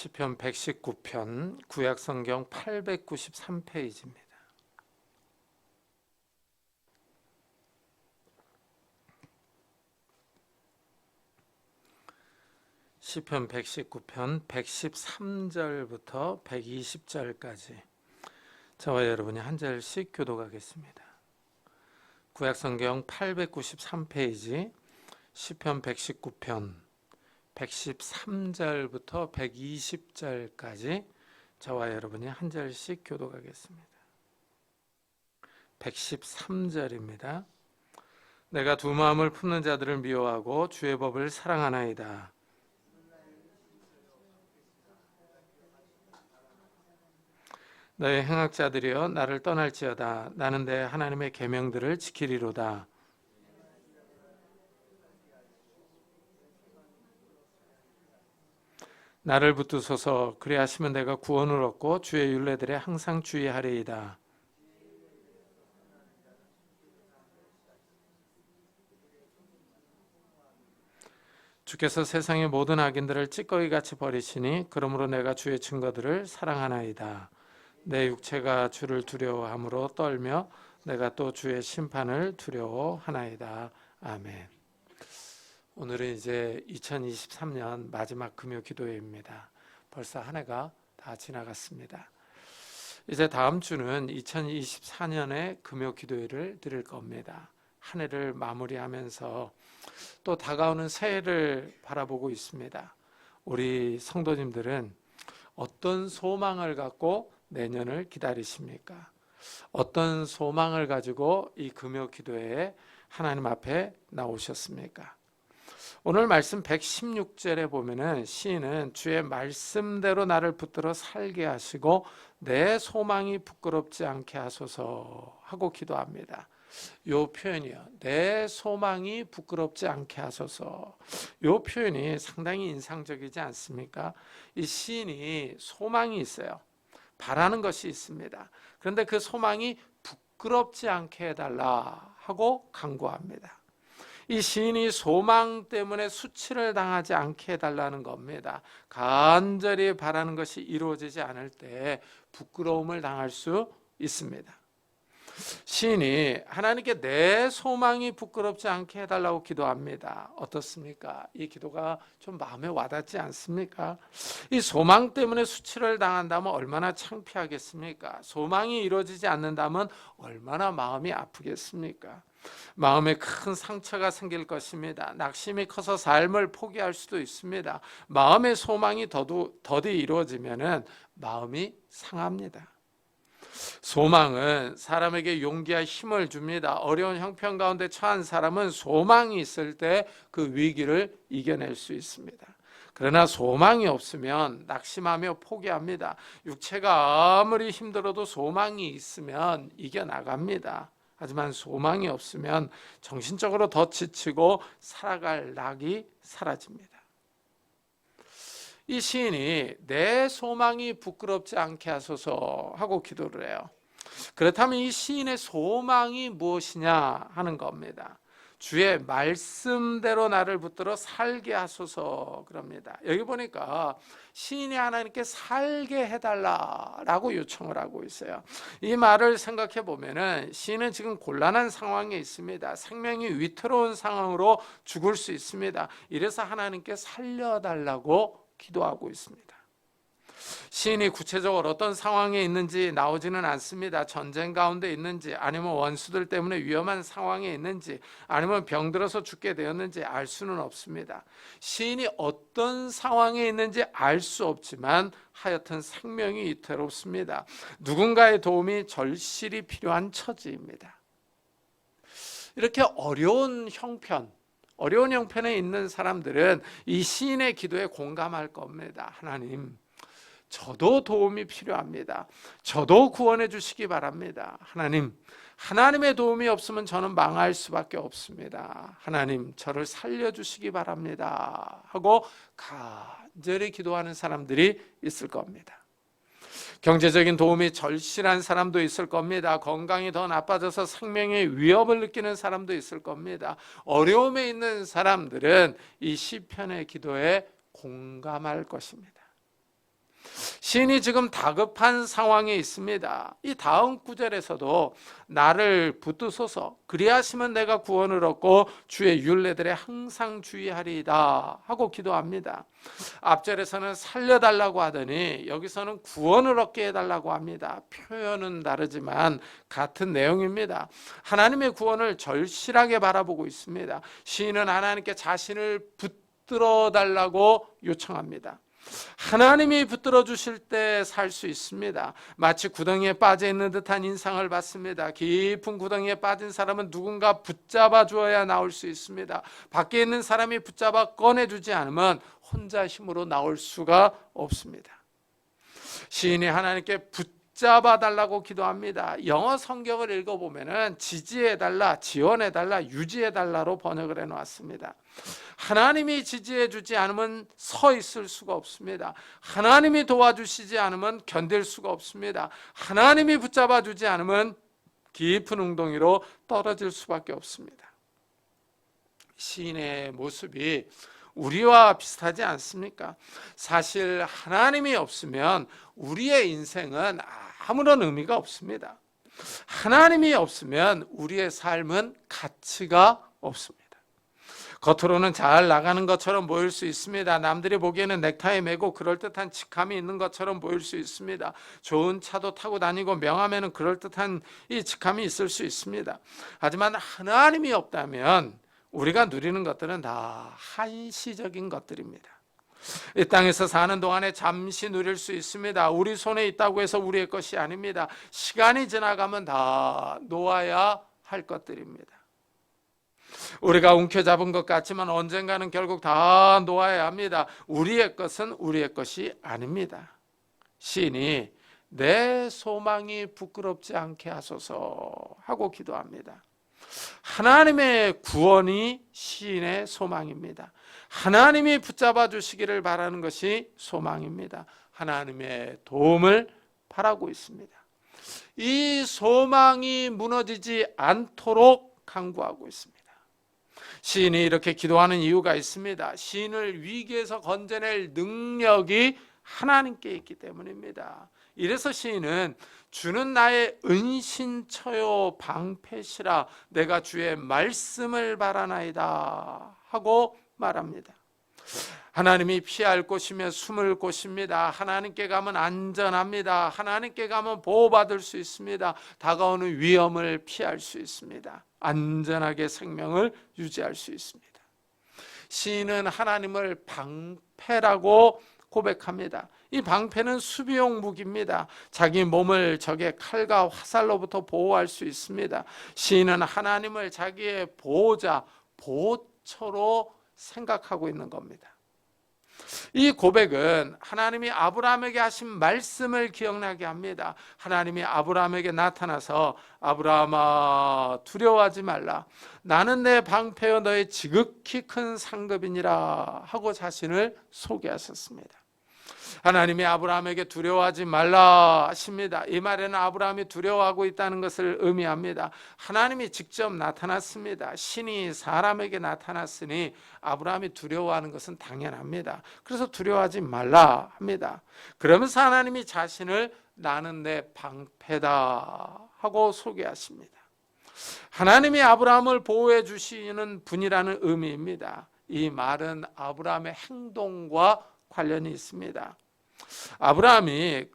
시편 119편 구약성경 893페이지입니다. 시편 119편 113절부터 120절까지 저와 여러분이 한 절씩 교독하겠습니다. 구약성경 893페이지 시편 119편 113절부터 120절까지 저와 여러분이 한 절씩 교독하겠습니다. 113절입니다. 내가 두 마음을 품는 자들을 미워하고 주의 법을 사랑하나이다. 너의 행악자들이여 나를 떠날지어다. 나는 내 하나님의 계명들을 지키리로다. 나를 붙드소서. 그리하시면 내가 구원을 얻고 주의 율례들에 항상 주의하리이다. 주께서 세상의 모든 악인들을 찌꺼기같이 버리시니 그러므로 내가 주의 증거들을 사랑하나이다. 내 육체가 주를 두려워함으로 떨며 내가 또 주의 심판을 두려워하나이다. 아멘. 오늘은 이제 2023년 마지막 금요 기도회입니다. 벌써 한 해가 다 지나갔습니다. 이제 다음 주는 2024년의 금요 기도회를 드릴 겁니다. 한 해를 마무리하면서 또 다가오는 새해를 바라보고 있습니다. 우리 성도님들은 어떤 소망을 갖고 내년을 기다리십니까? 어떤 소망을 가지고 이 금요 기도회에 하나님 앞에 나오셨습니까? 오늘 말씀 116절에 보면은 시인은 주의 말씀대로 나를 붙들어 살게 하시고 내 소망이 부끄럽지 않게 하소서 하고 기도합니다. 요 표현이요. 내 소망이 부끄럽지 않게 하소서. 요 표현이 상당히 인상적이지 않습니까? 이 시인이 소망이 있어요. 바라는 것이 있습니다. 그런데 그 소망이 부끄럽지 않게 해달라 하고 간구합니다. 이 시인이 소망 때문에 수치를 당하지 않게 해달라는 겁니다. 간절히 바라는 것이 이루어지지 않을 때 부끄러움을 당할 수 있습니다. 시인이 하나님께 내 소망이 부끄럽지 않게 해달라고 기도합니다. 어떻습니까? 이 기도가 좀 마음에 와닿지 않습니까? 이 소망 때문에 수치를 당한다면 얼마나 창피하겠습니까? 소망이 이루어지지 않는다면 얼마나 마음이 아프겠습니까? 마음에 큰 상처가 생길 것입니다. 낙심이 커서 삶을 포기할 수도 있습니다. 마음의 소망이 더디 이루어지면 마음이 상합니다. 소망은 사람에게 용기와 힘을 줍니다. 어려운 형편 가운데 처한 사람은 소망이 있을 때 그 위기를 이겨낼 수 있습니다. 그러나 소망이 없으면 낙심하며 포기합니다. 육체가 아무리 힘들어도 소망이 있으면 이겨나갑니다. 하지만 소망이 없으면 정신적으로 더 지치고 살아갈 낙이 사라집니다. 이 시인이 내 소망이 부끄럽지 않게 하소서 하고 기도를 해요. 그렇다면 이 시인의 소망이 무엇이냐 하는 겁니다. 주의 말씀대로 나를 붙들어 살게 하소서 그럽니다. 여기 보니까 시인이 하나님께 살게 해달라라고 요청을 하고 있어요. 이 말을 생각해 보면은 시인은 지금 곤란한 상황에 있습니다. 생명이 위태로운 상황으로 죽을 수 있습니다. 이래서 하나님께 살려달라고 기도하고 있습니다. 시인이 구체적으로 어떤 상황에 있는지 나오지는 않습니다. 전쟁 가운데 있는지 아니면 원수들 때문에 위험한 상황에 있는지 아니면 병들어서 죽게 되었는지 알 수는 없습니다. 시인이 어떤 상황에 있는지 알 수 없지만 하여튼 생명이 위태롭습니다. 누군가의 도움이 절실히 필요한 처지입니다. 이렇게 어려운 형편에 있는 사람들은 이 시인의 기도에 공감할 겁니다. 하나님, 저도 도움이 필요합니다. 저도 구원해 주시기 바랍니다. 하나님의 도움이 없으면 저는 망할 수밖에 없습니다. 하나님, 저를 살려주시기 바랍니다. 하고 간절히 기도하는 사람들이 있을 겁니다. 경제적인 도움이 절실한 사람도 있을 겁니다. 건강이 더 나빠져서 생명의 위협을 느끼는 사람도 있을 겁니다. 어려움에 있는 사람들은 이 시편의 기도에 공감할 것입니다. 시인이 지금 다급한 상황에 있습니다. 이 다음 구절에서도 나를 붙드소서 그리하시면 내가 구원을 얻고 주의 율례들에 항상 주의하리이다 하고 기도합니다. 앞절에서는 살려달라고 하더니 여기서는 구원을 얻게 해달라고 합니다. 표현은 다르지만 같은 내용입니다. 하나님의 구원을 절실하게 바라보고 있습니다. 시인은 하나님께 자신을 붙들어 달라고 요청합니다. 하나님이 붙들어 주실 때 살 수 있습니다. 마치 구덩이에 빠져 있는 듯한 인상을 받습니다. 깊은 구덩이에 빠진 사람은 누군가 붙잡아 주어야 나올 수 있습니다. 밖에 있는 사람이 붙잡아 꺼내주지 않으면 혼자 힘으로 나올 수가 없습니다. 시인이 하나님께 붙잡아 달라고 기도합니다. 영어 성경을 읽어보면 지지해달라, 지원해달라, 유지해달라로 번역을 해놓았습니다. 하나님이 지지해 주지 않으면 서 있을 수가 없습니다. 하나님이 도와주시지 않으면 견딜 수가 없습니다. 하나님이 붙잡아 주지 않으면 깊은 웅덩이로 떨어질 수밖에 없습니다. 시인의 모습이 우리와 비슷하지 않습니까? 사실 하나님이 없으면 우리의 인생은 아무런 의미가 없습니다. 하나님이 없으면 우리의 삶은 가치가 없습니다. 겉으로는 잘 나가는 것처럼 보일 수 있습니다. 남들이 보기에는 넥타이 매고 그럴듯한 직함이 있는 것처럼 보일 수 있습니다. 좋은 차도 타고 다니고 명함에는 그럴듯한 이 직함이 있을 수 있습니다. 하지만 하나님이 없다면 우리가 누리는 것들은 다 한시적인 것들입니다. 이 땅에서 사는 동안에 잠시 누릴 수 있습니다. 우리 손에 있다고 해서 우리의 것이 아닙니다. 시간이 지나가면 다 놓아야 할 것들입니다. 우리가 움켜잡은 것 같지만 언젠가는 결국 다 놓아야 합니다. 우리의 것은 우리의 것이 아닙니다. 시인이 내 소망이 부끄럽지 않게 하소서 하고 기도합니다. 하나님의 구원이 시인의 소망입니다. 하나님이 붙잡아 주시기를 바라는 것이 소망입니다. 하나님의 도움을 바라고 있습니다. 이 소망이 무너지지 않도록 간구하고 있습니다. 시인이 이렇게 기도하는 이유가 있습니다. 시인을 위기에서 건져낼 능력이 하나님께 있기 때문입니다. 이래서 시인은 주는 나의 은신처요 방패시라 내가 주의 말씀을 바라나이다 하고 말합니다. 하나님이 피할 곳이며 숨을 곳입니다. 하나님께 가면 안전합니다. 하나님께 가면 보호받을 수 있습니다. 다가오는 위험을 피할 수 있습니다. 안전하게 생명을 유지할 수 있습니다. 시인은 하나님을 방패라고 고백합니다. 이 방패는 수비용 무기입니다. 자기 몸을 적의 칼과 화살로부터 보호할 수 있습니다. 시인은 하나님을 자기의 보호자, 보호처로 생각하고 있는 겁니다. 이 고백은 하나님이 아브라함에게 하신 말씀을 기억나게 합니다. 하나님이 아브라함에게 나타나서 아브라함아 두려워하지 말라. 나는 내 방패여 너의 지극히 큰 상급이니라 하고 자신을 소개하셨습니다. 하나님이 아브라함에게 두려워하지 말라 하십니다. 이 말에는 아브라함이 두려워하고 있다는 것을 의미합니다. 하나님이 직접 나타났습니다. 신이 사람에게 나타났으니 아브라함이 두려워하는 것은 당연합니다. 그래서 두려워하지 말라 합니다. 그러면서 하나님이 자신을 나는 내 방패다 하고 소개하십니다. 하나님이 아브라함을 보호해 주시는 분이라는 의미입니다. 이 말은 아브라함의 행동과 관련이 있습니다. 아브라함이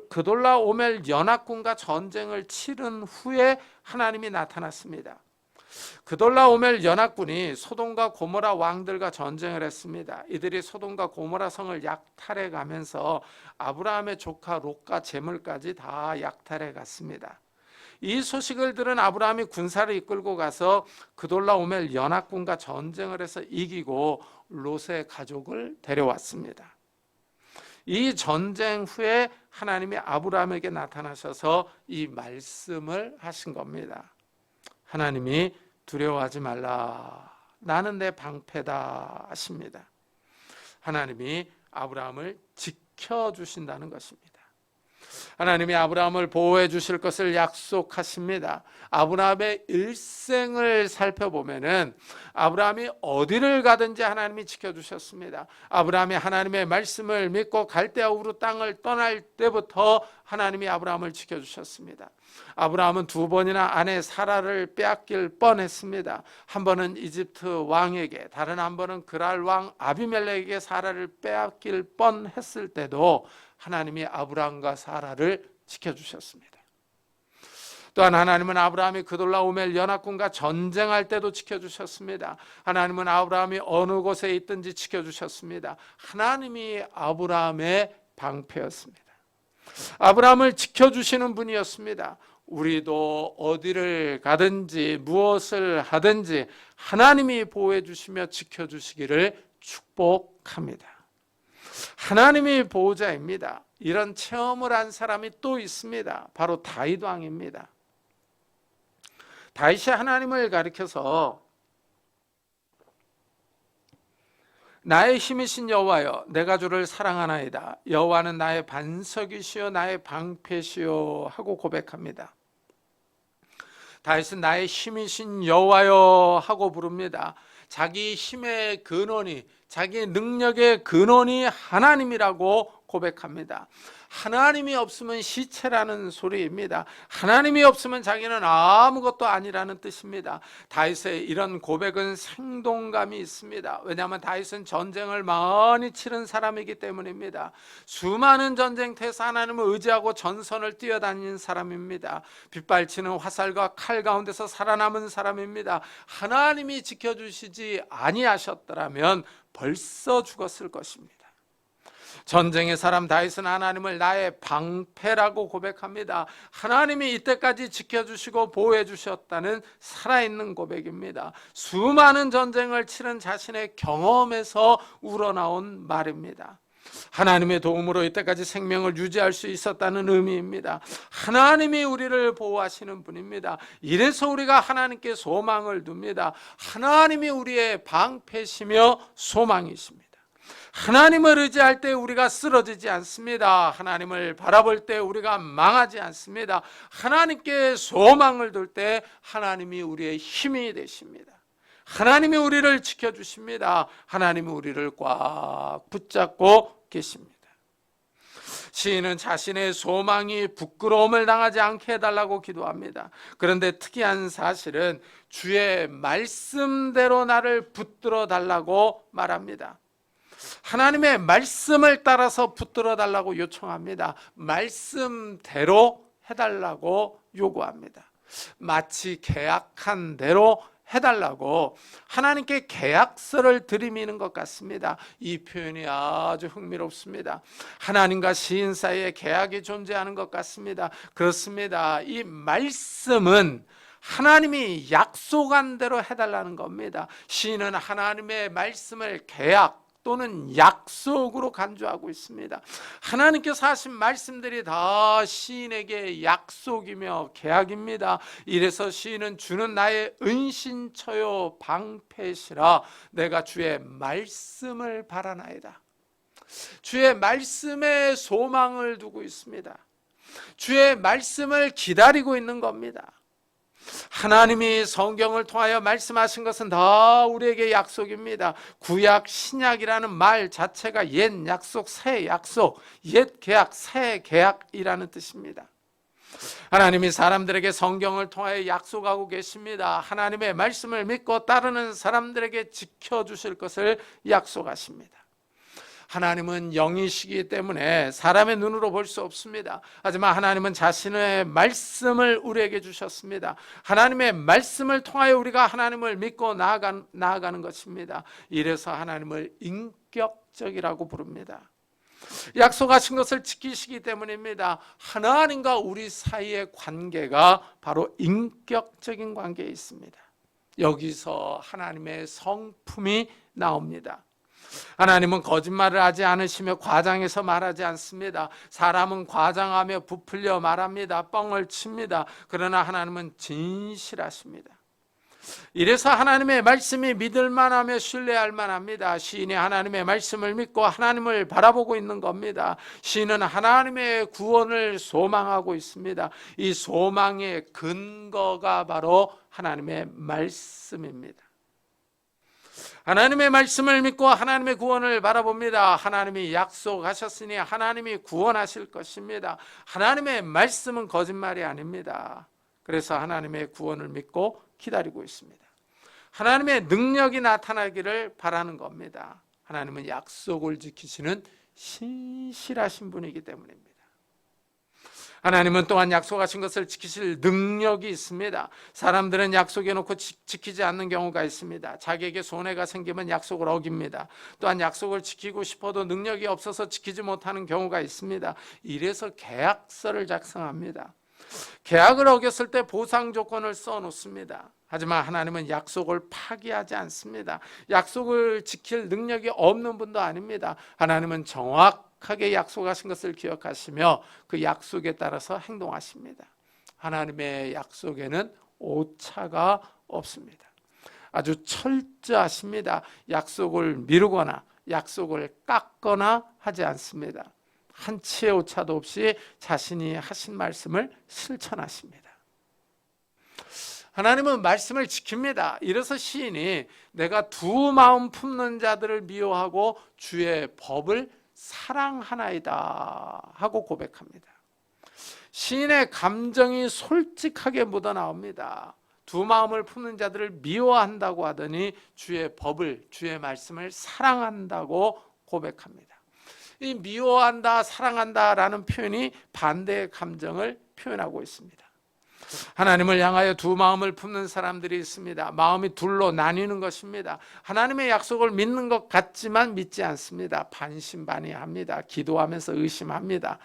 그돌라오멜 연합군과 전쟁을 치른 후에 하나님이 나타났습니다. 그돌라오멜 연합군이 소돔과 고모라 왕들과 전쟁을 했습니다. 이들이 소돔과 고모라 성을 약탈해 가면서 아브라함의 조카 롯과 재물까지 다 약탈해 갔습니다. 이 소식을 들은 아브라함이 군사를 이끌고 가서 그돌라오멜 연합군과 전쟁을 해서 이기고 롯의 가족을 데려왔습니다. 이 전쟁 후에 하나님이 아브라함에게 나타나셔서 이 말씀을 하신 겁니다. 하나님이 두려워하지 말라. 나는 내 방패다 하십니다. 하나님이 아브라함을 지켜주신다는 것입니다. 하나님이 아브라함을 보호해 주실 것을 약속하십니다. 아브라함의 일생을 살펴보면은 아브라함이 어디를 가든지 하나님이 지켜주셨습니다. 아브라함이 하나님의 말씀을 믿고 갈대아 우르 땅을 떠날 때부터 하나님이 아브라함을 지켜주셨습니다. 아브라함은 2번이나 아내 사라를 빼앗길 뻔했습니다. 한 번은 이집트 왕에게, 다른 한 번은 그랄 왕 아비멜렉에게 사라를 빼앗길 뻔했을 때도 하나님이 아브라함과 사라를 지켜주셨습니다. 또한 하나님은 아브라함이 그돌라오멜 연합군과 전쟁할 때도 지켜주셨습니다. 하나님은 아브라함이 어느 곳에 있든지 지켜주셨습니다. 하나님이 아브라함의 방패였습니다. 아브라함을 지켜주시는 분이었습니다. 우리도 어디를 가든지 무엇을 하든지 하나님이 보호해 주시며 지켜주시기를 축복합니다. 하나님이 보호자입니다. 이런 체험을 한 사람이 또 있습니다. 바로 다윗 왕입니다. 다윗이 하나님을 가리켜서 나의 힘이신 여호와여 내가 주를 사랑하나이다. 여호와는 나의 반석이시여 나의 방패시여 하고 고백합니다. 다윗은 나의 힘이신 여호와여 하고 부릅니다. 자기 힘의 근원이, 자기 능력의 근원이 하나님이라고 고백합니다. 하나님이 없으면 시체라는 소리입니다. 하나님이 없으면 자기는 아무것도 아니라는 뜻입니다. 다윗의 이런 고백은 생동감이 있습니다. 왜냐하면 다윗은 전쟁을 많이 치른 사람이기 때문입니다. 수많은 전쟁터에서 하나님을 의지하고 전선을 뛰어다니는 사람입니다. 빗발치는 화살과 칼 가운데서 살아남은 사람입니다. 하나님이 지켜주시지 아니하셨더라면 벌써 죽었을 것입니다. 전쟁의 사람 다윗은 하나님을 나의 방패라고 고백합니다. 하나님이 이때까지 지켜주시고 보호해 주셨다는 살아있는 고백입니다. 수많은 전쟁을 치른 자신의 경험에서 우러나온 말입니다. 하나님의 도움으로 이때까지 생명을 유지할 수 있었다는 의미입니다. 하나님이 우리를 보호하시는 분입니다. 이래서 우리가 하나님께 소망을 둡니다. 하나님이 우리의 방패시며 소망이십니다. 하나님을 의지할 때 우리가 쓰러지지 않습니다. 하나님을 바라볼 때 우리가 망하지 않습니다. 하나님께 소망을 둘 때 하나님이 우리의 힘이 되십니다. 하나님이 우리를 지켜주십니다. 하나님이 우리를 꽉 붙잡고 계십니다. 시인은 자신의 소망이 부끄러움을 당하지 않게 해달라고 기도합니다. 그런데 특이한 사실은 주의 말씀대로 나를 붙들어 달라고 말합니다. 하나님의 말씀을 따라서 붙들어 달라고 요청합니다. 말씀대로 해달라고 요구합니다. 마치 계약한 대로 해달라고 하나님께 계약서를 들이미는 것 같습니다. 이 표현이 아주 흥미롭습니다. 하나님과 시인 사이에 계약이 존재하는 것 같습니다. 그렇습니다. 이 말씀은 하나님이 약속한 대로 해달라는 겁니다. 시인은 하나님의 말씀을 계약 또는 약속으로 간주하고 있습니다. 하나님께서 하신 말씀들이 다 시인에게 약속이며 계약입니다. 이래서 시인은 주는 나의 은신처요 방패시라 내가 주의 말씀을 바라나이다. 주의 말씀에 소망을 두고 있습니다. 주의 말씀을 기다리고 있는 겁니다. 하나님이 성경을 통하여 말씀하신 것은 다 우리에게 약속입니다. 구약, 신약이라는 말 자체가 옛 약속, 새 약속, 옛 계약, 새 계약이라는 뜻입니다. 하나님이 사람들에게 성경을 통하여 약속하고 계십니다. 하나님의 말씀을 믿고 따르는 사람들에게 지켜주실 것을 약속하십니다. 하나님은 영이시기 때문에 사람의 눈으로 볼 수 없습니다. 하지만 하나님은 자신의 말씀을 우리에게 주셨습니다. 하나님의 말씀을 통하여 우리가 하나님을 믿고 나아가는 것입니다. 이래서 하나님을 인격적이라고 부릅니다. 약속하신 것을 지키시기 때문입니다. 하나님과 우리 사이의 관계가 바로 인격적인 관계에 있습니다. 여기서 하나님의 성품이 나옵니다. 하나님은 거짓말을 하지 않으시며 과장해서 말하지 않습니다. 사람은 과장하며 부풀려 말합니다. 뻥을 칩니다. 그러나 하나님은 진실하십니다. 이래서 하나님의 말씀이 믿을 만하며 신뢰할 만합니다. 시인이 하나님의 말씀을 믿고 하나님을 바라보고 있는 겁니다. 시인은 하나님의 구원을 소망하고 있습니다. 이 소망의 근거가 바로 하나님의 말씀입니다. 하나님의 말씀을 믿고 하나님의 구원을 바라봅니다. 하나님이 약속하셨으니 하나님이 구원하실 것입니다. 하나님의 말씀은 거짓말이 아닙니다. 그래서 하나님의 구원을 믿고 기다리고 있습니다. 하나님의 능력이 나타나기를 바라는 겁니다. 하나님은 약속을 지키시는 신실하신 분이기 때문입니다. 하나님은 또한 약속하신 것을 지키실 능력이 있습니다. 사람들은 약속해놓고 지키지 않는 경우가 있습니다. 자기에게 손해가 생기면 약속을 어깁니다. 또한 약속을 지키고 싶어도 능력이 없어서 지키지 못하는 경우가 있습니다. 이래서 계약서를 작성합니다. 계약을 어겼을 때 보상 조건을 써놓습니다. 하지만 하나님은 약속을 파기하지 않습니다. 약속을 지킬 능력이 없는 분도 아닙니다. 하나님은 정확하게 약속하신 것을 기억하시며 그 약속에 따라서 행동하십니다. 하나님의 약속에는 오차가 없습니다. 아주 철저하십니다. 약속을 미루거나 약속을 깎거나 하지 않습니다. 한치의 오차도 없이 자신이 하신 말씀을 실천하십니다. 하나님은 말씀을 지킵니다. 이래서 시인이 내가 두 마음 품는 자들을 미워하고 주의 법을 사랑하나이다 하고 고백합니다. 시인의 감정이 솔직하게 묻어나옵니다. 두 마음을 품는 자들을 미워한다고 하더니 주의 법을, 주의 말씀을 사랑한다고 고백합니다. 이 미워한다, 사랑한다라는 표현이 반대의 감정을 표현하고 있습니다. 하나님을 향하여 두 마음을 품는 사람들이 있습니다. 마음이 둘로 나뉘는 것입니다. 하나님의 약속을 믿는 것 같지만 믿지 않습니다. 반신반의합니다. 기도하면서 의심합니다.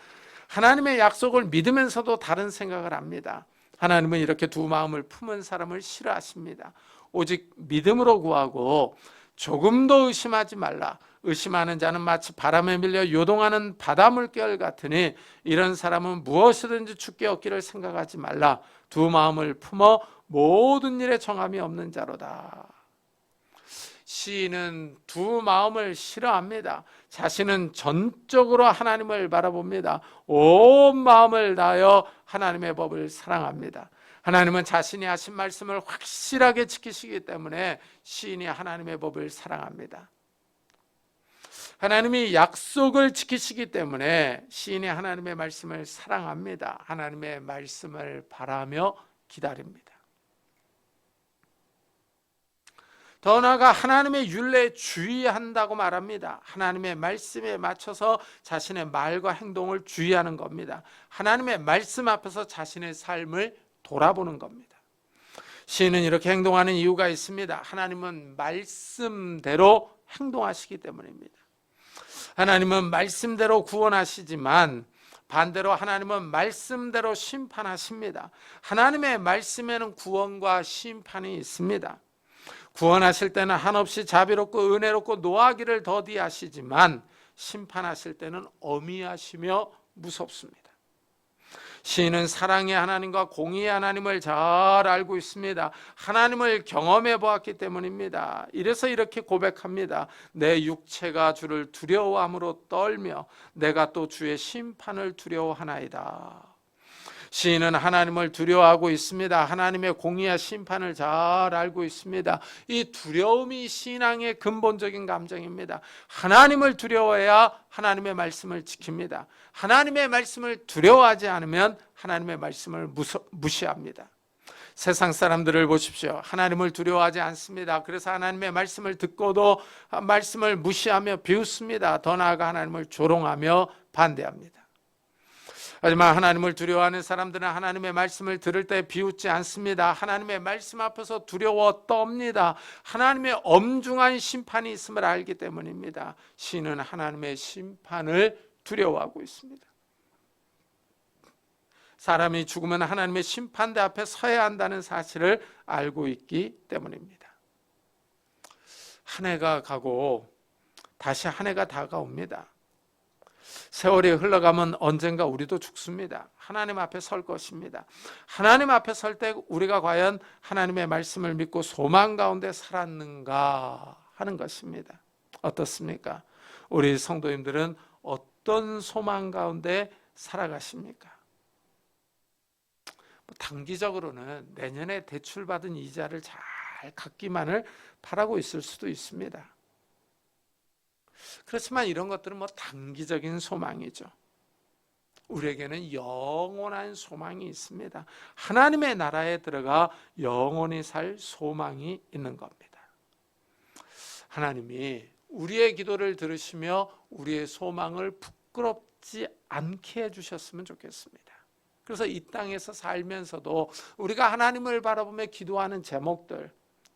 하나님의 약속을 믿으면서도 다른 생각을 합니다. 하나님은 이렇게 두 마음을 품은 사람을 싫어하십니다. 오직 믿음으로 구하고 조금도 의심하지 말라. 의심하는 자는 마치 바람에 밀려 요동하는 바닷물결 같으니 이런 사람은 무엇이든지 죽게 얻기를 생각하지 말라. 두 마음을 품어 모든 일에 정함이 없는 자로다. 시인은 두 마음을 싫어합니다. 자신은 전적으로 하나님을 바라봅니다. 온 마음을 다하여 하나님의 법을 사랑합니다. 하나님은 자신이 하신 말씀을 확실하게 지키시기 때문에 시인이 하나님의 법을 사랑합니다. 하나님이 약속을 지키시기 때문에 시인이 하나님의 말씀을 사랑합니다. 하나님의 말씀을 바라며 기다립니다. 더 나아가 하나님의 율례에 주의한다고 말합니다. 하나님의 말씀에 맞춰서 자신의 말과 행동을 주의하는 겁니다. 하나님의 말씀 앞에서 자신의 삶을 돌아보는 겁니다. 시인은 이렇게 행동하는 이유가 있습니다. 하나님은 말씀대로 행동하시기 때문입니다. 하나님은 말씀대로 구원하시지만 반대로 하나님은 말씀대로 심판하십니다. 하나님의 말씀에는 구원과 심판이 있습니다. 구원하실 때는 한없이 자비롭고 은혜롭고 노하기를 더디하시지만 심판하실 때는 엄히하시며 무섭습니다. 시인은 사랑의 하나님과 공의의 하나님을 잘 알고 있습니다. 하나님을 경험해 보았기 때문입니다. 이래서 이렇게 고백합니다. 내 육체가 주를 두려워함으로 떨며 내가 또 주의 심판을 두려워하나이다. 시인은 하나님을 두려워하고 있습니다. 하나님의 공의와 심판을 잘 알고 있습니다. 이 두려움이 신앙의 근본적인 감정입니다. 하나님을 두려워해야 하나님의 말씀을 지킵니다. 하나님의 말씀을 두려워하지 않으면 하나님의 말씀을 무시합니다. 세상 사람들을 보십시오. 하나님을 두려워하지 않습니다. 그래서 하나님의 말씀을 듣고도 말씀을 무시하며 비웃습니다. 더 나아가 하나님을 조롱하며 반대합니다. 하지만 하나님을 두려워하는 사람들은 하나님의 말씀을 들을 때 비웃지 않습니다. 하나님의 말씀 앞에서 두려워 떱니다. 하나님의 엄중한 심판이 있음을 알기 때문입니다. 시인은 하나님의 심판을 두려워하고 있습니다. 사람이 죽으면 하나님의 심판대 앞에 서야 한다는 사실을 알고 있기 때문입니다. 한 해가 가고 다시 한 해가 다가옵니다. 세월이 흘러가면 언젠가 우리도 죽습니다. 하나님 앞에 설 것입니다. 하나님 앞에 설 때 우리가 과연 하나님의 말씀을 믿고 소망 가운데 살았는가 하는 것입니다. 어떻습니까? 우리 성도님들은 어떤 소망 가운데 살아가십니까? 단기적으로는 내년에 대출받은 이자를 잘 갚기만을 바라고 있을 수도 있습니다. 그렇지만 이런 것들은 단기적인 소망이죠. 우리에게는 영원한 소망이 있습니다. 하나님의 나라에 들어가 영원히 살 소망이 있는 겁니다. 하나님이 우리의 기도를 들으시며 우리의 소망을 부끄럽지 않게 해주셨으면 좋겠습니다. 그래서 이 땅에서 살면서도 우리가 하나님을 바라보며 기도하는 제목들,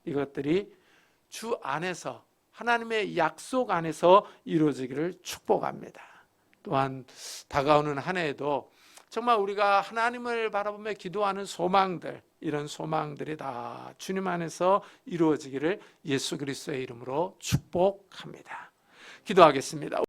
이것들이 주 안에서 하나님의 약속 안에서 이루어지기를 축복합니다. 또한 다가오는 한 해에도 정말 우리가 하나님을 바라보며 기도하는 소망들, 이런 소망들이 다 주님 안에서 이루어지기를 예수 그리스도의 이름으로 축복합니다. 기도하겠습니다.